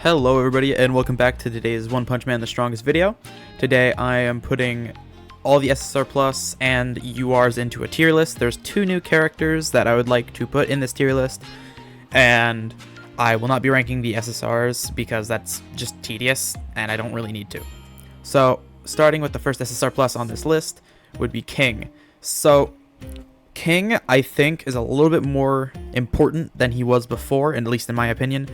Hello everybody and welcome back to today's One Punch Man the Strongest video. Today I am putting all the SSR Plus and URs into a tier list. There's two new characters that I would like to put in this tier list, and I will not be ranking the SSRs because that's just tedious and I don't really need to. So starting with the first SSR Plus on this list would be King. So King, I think, is a little bit more important than he was before, at least in my opinion,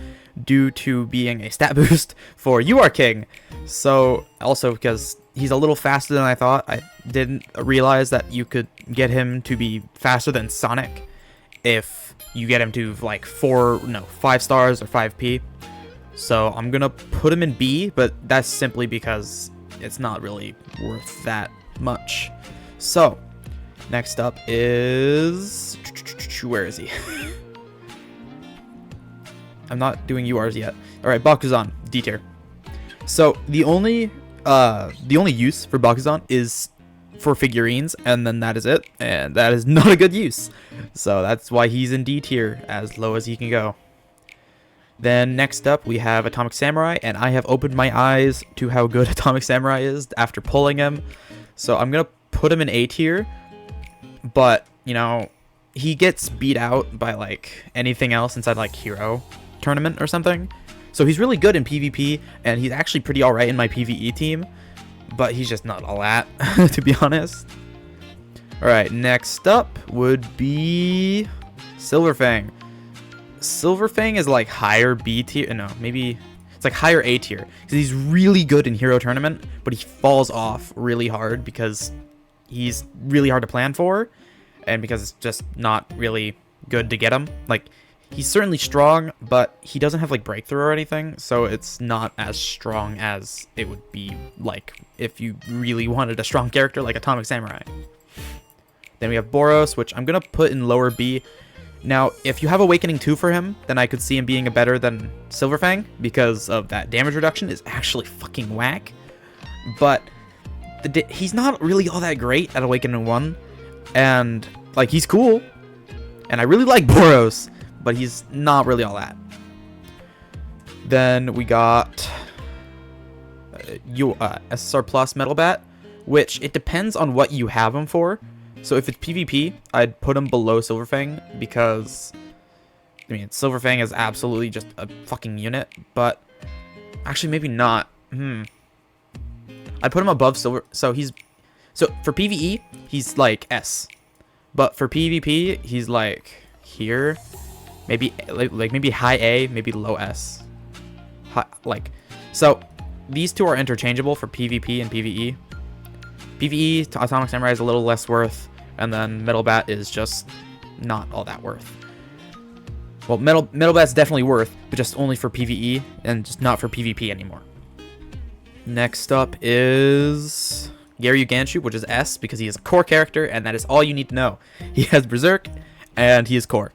due to being a stat boost for You Are King. So also because he's a little faster than I thought. I didn't realize that you could get him to be faster than Sonic if you get him to like 5 stars or 5p. So I'm gonna put him in B, but that's simply because it's not really worth that much. So next up is, where is he? I'm not doing URs yet. All right, Bakuzan, D tier. So the only use for Bakuzan is for figurines, and then that is it, and that is not a good use. So that's why he's in D tier, as low as he can go. Then next up we have Atomic Samurai, and I have opened my eyes to how good Atomic Samurai is after pulling him. So I'm gonna put him in A tier, but you know, he gets beat out by like anything else inside like Hero Tournament or something. So he's really good in PvP, and he's actually pretty alright in my PvE team, but he's just not all that, to be honest. Alright, next up would be Silverfang. Silverfang is like higher B tier, no, maybe it's like higher A tier, because he's really good in Hero Tournament, but he falls off really hard because he's really hard to plan for, and because it's just not really good to get him. Like, he's certainly strong, but he doesn't have like breakthrough or anything, so it's not as strong as it would be like if you really wanted a strong character like Atomic Samurai. Then we have Boros, which I'm gonna put in lower B. Now, if you have Awakening 2 for him, then I could see him being a better than Silverfang, because of that damage reduction is actually fucking whack. But he's not really all that great at Awakening 1, and like, he's cool, and I really like Boros, but he's not really all that. Then we got SSR Plus Metal Bat, which it depends on what you have him for. So if it's PvP, I'd put him below Silverfang, because I mean, Silverfang is absolutely just a fucking unit, but actually maybe not. I'd put him above Silver. So for PvE, he's like S, but for PvP, he's like here. Maybe like maybe high A, maybe low S. So these two are interchangeable for PvP and PvE. PvE, Atomic Samurai is a little less worth, and then Metal Bat is just not all that worth. Well, Metal Bat's definitely worth, but just only for PvE and just not for PvP anymore. Next up is Garyu Ganshu, which is S, because he is a core character, and that is all you need to know. He has Berserk, and he is core,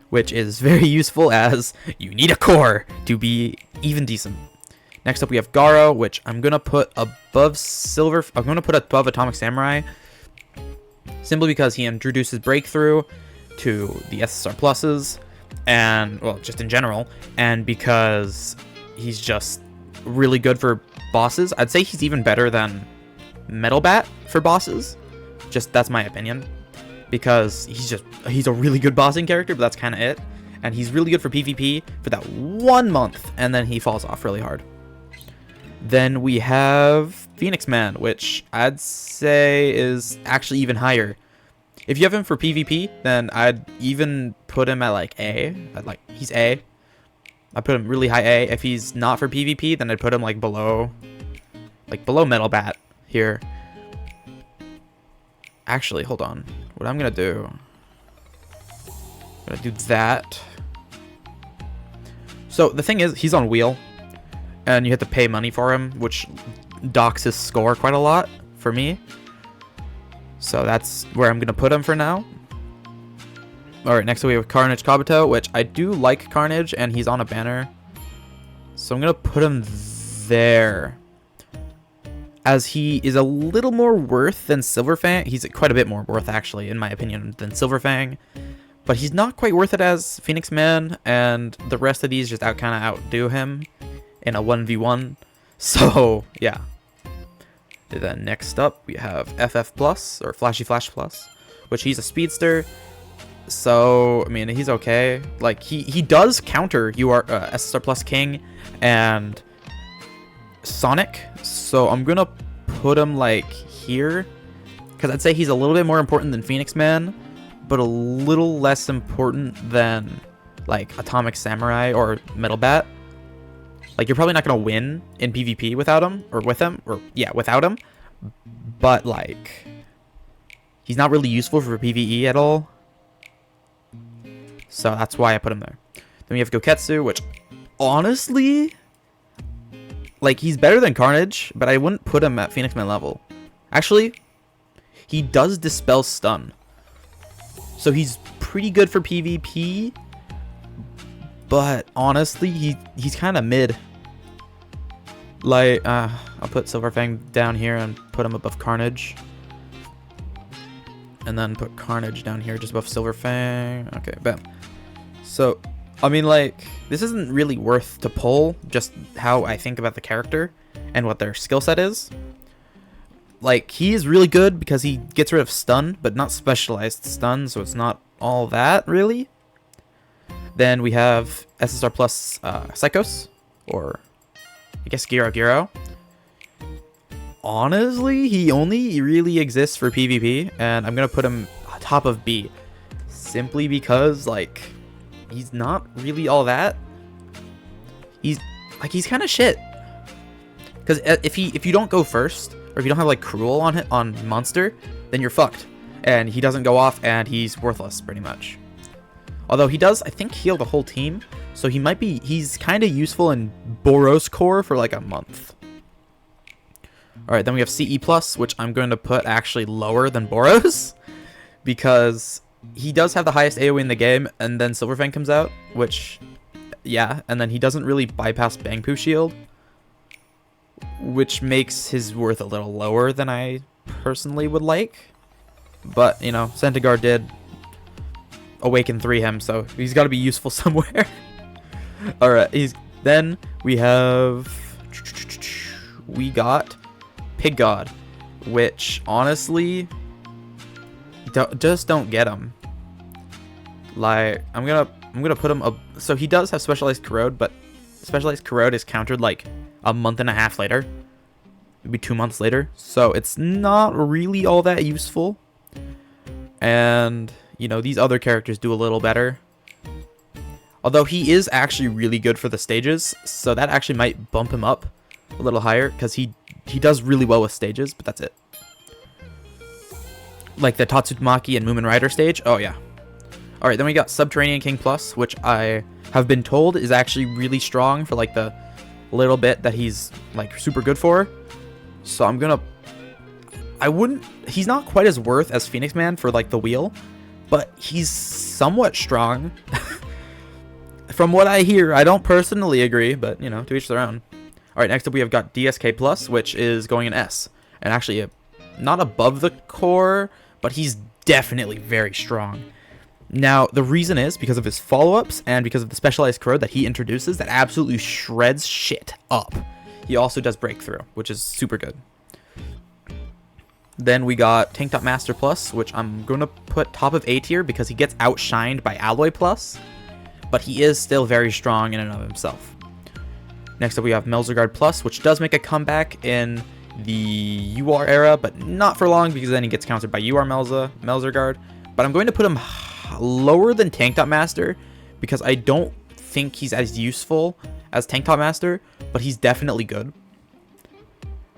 which is very useful as you need a core to be even decent. Next up we have Garo, which I'm gonna put above above Atomic Samurai, simply because he introduces breakthrough to the SSR pluses, and well, just in general, and because he's just really good for bosses. I'd say he's even better than Metal Bat for bosses. Just that's my opinion, because he's a really good bossing character, but that's kind of it. And he's really good for PvP for that 1 month, and then he falls off really hard. Then we have Phoenix Man, which I'd say is actually even higher. If you have him for PvP, then I'd even put him at like A. He's A. I put him really high A. If he's not for PvP, then I'd put him like below Metal Bat here. Actually, hold on. What I'm gonna do, I'm gonna do that. So the thing is, he's on wheel, and you have to pay money for him, which docks his score quite a lot for me. So that's where I'm gonna put him for now. Alright, next we have Carnage Kabuto, which I do like Carnage, and he's on a banner, so I'm gonna put him there, as he is a little more worth than Silverfang. He's quite a bit more worth, actually, in my opinion, than Silverfang. But he's not quite worth it as Phoenix Man, and the rest of these just kind of outdo him. in a 1v1. So yeah. Then next up we have FF Plus, or Flashy Flash Plus, which he's a speedster. So I mean, he's okay. Like he does counter SSR Plus King and Sonic. So I'm gonna put him like here, because I'd say he's a little bit more important than Phoenix Man, but a little less important than like Atomic Samurai or Metal Bat. Like, you're probably not gonna win in PvP without him, or with him, or yeah, without him. But like, he's not really useful for PvE at all. So that's why I put him there. Then we have Goketsu, which honestly, like, he's better than Carnage, but I wouldn't put him at Phoenix Man level. Actually, he does dispel stun, so he's pretty good for PvP. But honestly, he's kind of mid. Like, I'll put Silverfang down here and put him above Carnage. And then put Carnage down here just above Silverfang. Okay, bam. So, I mean, like, this isn't really worth to pull, just how I think about the character and what their skill set is. Like, he is really good because he gets rid of stun, but not specialized stun, so it's not all that, really. Then we have SSR Plus Psychos, or I guess Giro. Honestly, he only really exists for PvP, and I'm going to put him top of B. Simply because, like, he's not really all that. He's kind of shit. Because if you don't go first, or if you don't have, like, Cruel on Monster, then you're fucked. And he doesn't go off, and he's worthless, pretty much. Although he does, I think, heal the whole team. So he's kind of useful in Boros core for like a month. Alright, then we have CE Plus, which I'm going to put actually lower than Boros. Because he does have the highest AoE in the game, and then Silverfang comes out, which, yeah, and then he doesn't really bypass Bangpoo Shield, which makes his worth a little lower than I personally would like. But, you know, Centigar did Awaken 3 him, so he's got to be useful somewhere. Alright, then we got Pig God, which honestly just don't get him. Like, I'm gonna put him up. So he does have Specialized Corrode, but Specialized Corrode is countered like a month and a half later, maybe 2 months later, so it's not really all that useful. And you know, these other characters do a little better. Although he is actually really good for the stages, so that actually might bump him up a little higher, because he does really well with stages, but that's it. Like the Tatsumaki and Moomin Rider stage. Oh yeah. Alright, then we got Subterranean King Plus, which I have been told is actually really strong for like the little bit that he's like super good for. So he's not quite as worth as Phoenix Man for like the wheel, but he's somewhat strong. From what I hear, I don't personally agree, but, you know, to each their own. Alright, next up we have got DSK Plus, which is going in S. And actually, not above the core, but he's definitely very strong. Now, the reason is because of his follow-ups and because of the Specialized Corrode that he introduces that absolutely shreds shit up. He also does Breakthrough, which is super good. Then we got Tank Top Master Plus, which I'm going to put top of A tier because he gets outshined by Alloy Plus, but he is still very strong in and of himself. Next up we have Melzerguard Plus, which does make a comeback in the UR era, but not for long because then he gets countered by UR Melzerguard. But I'm going to put him lower than Tank Top Master because I don't think he's as useful as Tank Top Master, but he's definitely good.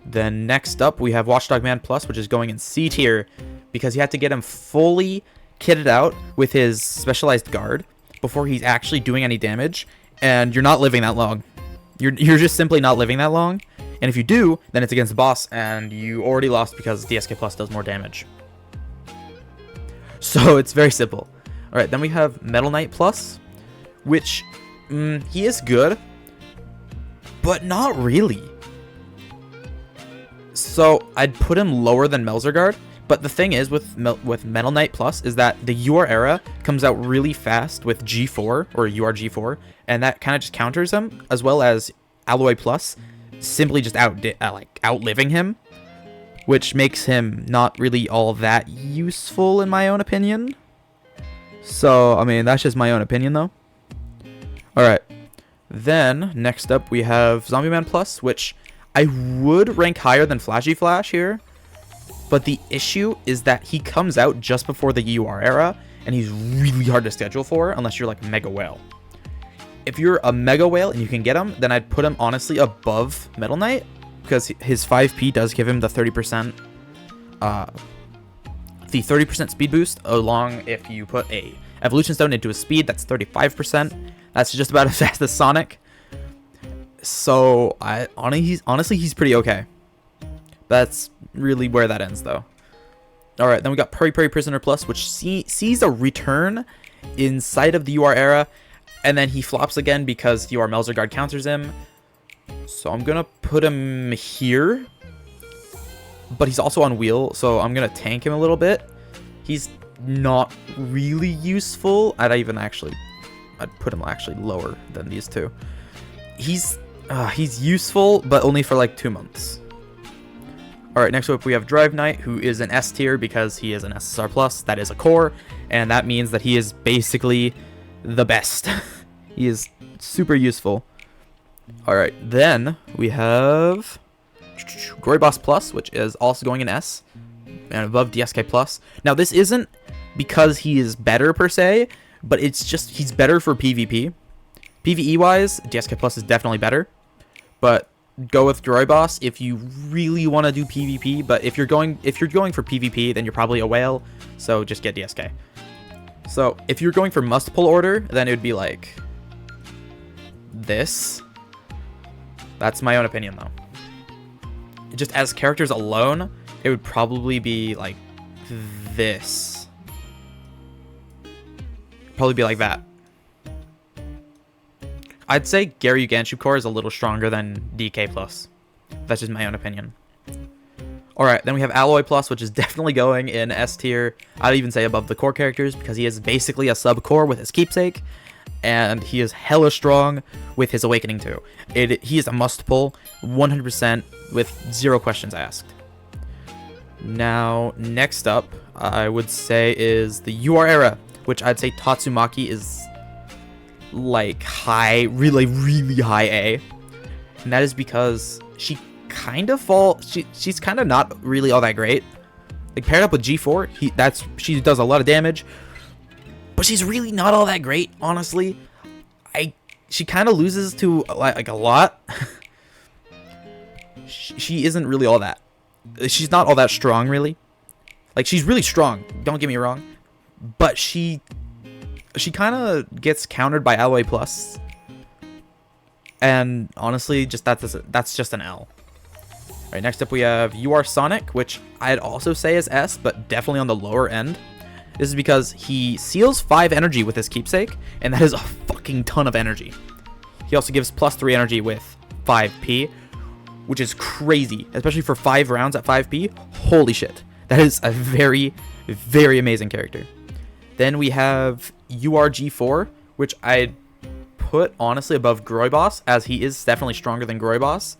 Then next up we have Watchdog Man Plus, which is going in C tier because you have to get him fully kitted out with his Specialized Guard before he's actually doing any damage, and you're not living that long. You're just simply not living that long, and if you do, then it's against the boss, and you already lost because DSK Plus does more damage. So it's very simple. Alright, then we have Metal Knight Plus, which, he is good, but not really. So I'd put him lower than Melzerguard, but the thing is with Metal Knight Plus is that the UR era comes out really fast with G4 or UR G4, and that kind of just counters him, as well as Alloy Plus simply just outliving him, which makes him not really all that useful in my own opinion. So, I mean, that's just my own opinion, though. Alright. Then, next up, we have Zombie Man Plus, which I would rank higher than Flashy Flash here. But the issue is that he comes out just before the UR era, and he's really hard to schedule for, unless you're like Mega Whale. If you're a Mega Whale and you can get him, then I'd put him, honestly, above Metal Knight, because his 5P does give him the 30%, speed boost, along if you put a Evolution Stone into his speed, that's 35%. That's just about as fast as Sonic. So, honestly, he's pretty okay. That's really where that ends, though. Alright, then we got Puri Puri Prisoner Plus, which sees a return inside of the UR era, and then he flops again because UR Melzer Guard counters him. So I'm going to put him here. But he's also on wheel, so I'm going to tank him a little bit. He's not really useful. I'd put him actually lower than these two. He's useful, but only for like 2 months. Alright, next up we have Drive Knight, who is an S tier because he is an SSR plus. That is a core, and that means that he is basically the best. He is super useful. Alright, then we have Gory Boss Plus, which is also going in S and above DSK Plus. Now, this isn't because he is better per se, but it's just he's better for PvP. PvE wise, DSK Plus is definitely better, but go with Gory Boss if you really want to do PvP. But if you're going for PvP, then you're probably a whale, so just get DSK. So if you're going for must pull order, then it would be like this. That's my own opinion, though. Just as characters alone, it would probably be like this. Probably be like that. I'd say Gary Uganshu Core is a little stronger than DK Plus. That's just my own opinion. Alright, then we have Alloy Plus, which is definitely going in S tier. I'd even say above the core characters, because he is basically a sub-core with his keepsake. And he is hella strong with his Awakening too. He is a must-pull, 100%, with 0 questions asked. Now, next up, I would say is the UR era, which I'd say Tatsumaki is like really high A. And that is because she kind of she's kind of not really all that great. Like paired up with G4, she does a lot of damage, but she's really not all that great, honestly. She kind of loses to like a lot. She isn't really all that. She's not all that strong, really. Like, she's really strong, don't get me wrong, but she kind of gets countered by Alloy Plus, and honestly, that's just an L. Alright, next up we have UR Sonic, which I'd also say is S, but definitely on the lower end. This is because he seals 5 energy with his keepsake, and that is a fucking ton of energy. He also gives +3 energy with 5P, which is crazy, especially for 5 rounds at 5P. Holy shit. That is a very, very amazing character. Then we have URG4, which I'd put, honestly, above Groyboss, as he is definitely stronger than Groyboss.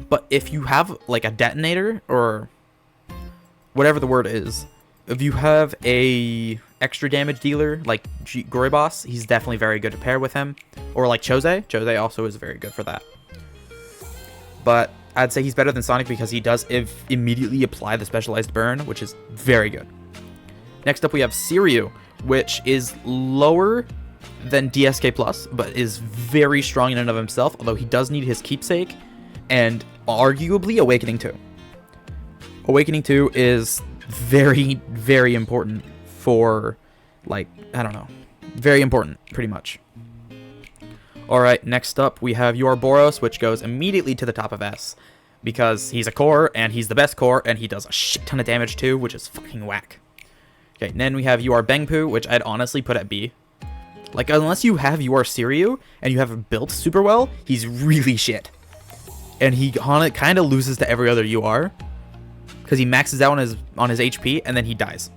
But if you have, like, a detonator, or whatever the word is, if you have a extra damage dealer, like Groyboss, he's definitely very good to pair with him. Or like Chose. Chose also is very good for that. But I'd say he's better than Sonic because he does immediately apply the specialized burn, which is very good. Next up we have Siryu, which is lower than DSK Plus, but is very strong in and of himself, although he does need his keepsake, and arguably Awakening 2. Awakening 2 is very, very important for, like, I don't know, very important, pretty much. Alright, next up we have Boros, which goes immediately to the top of S, because he's a core, and he's the best core, and he does a shit ton of damage too, which is fucking whack. Okay, and then we have Bengpu, which I'd honestly put at B. Like, unless you have Siryu, and you have him built super well, he's really shit. And he kind of loses to every other UR, because he maxes out on his HP, and then he dies.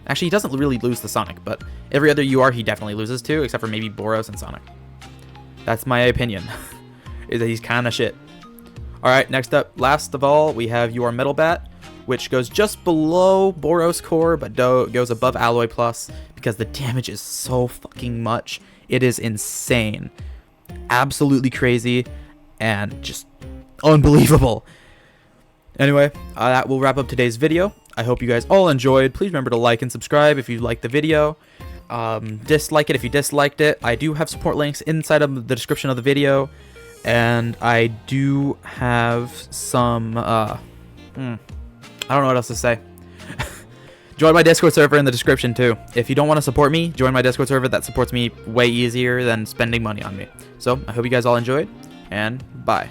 Actually, he doesn't really lose to Sonic, but every other UR he definitely loses to, except for maybe Boros and Sonic. That's my opinion. is that he's kind of shit. Alright, next up, last of all, we have your Metal Bat, which goes just below Boros Core, but goes above Alloy Plus, because the damage is so fucking much. It is insane. Absolutely crazy, and just unbelievable. Anyway, that will wrap up today's video. I hope you guys all enjoyed. Please remember to like and subscribe if you liked the video. Dislike it if you disliked it. I do have support links inside of the description of the video, and I do have some I don't know what else to say. Join my Discord server in the description too. If you don't want to support me, join my Discord server. That supports me way easier than spending money on me. So I hope you guys all enjoyed, and bye.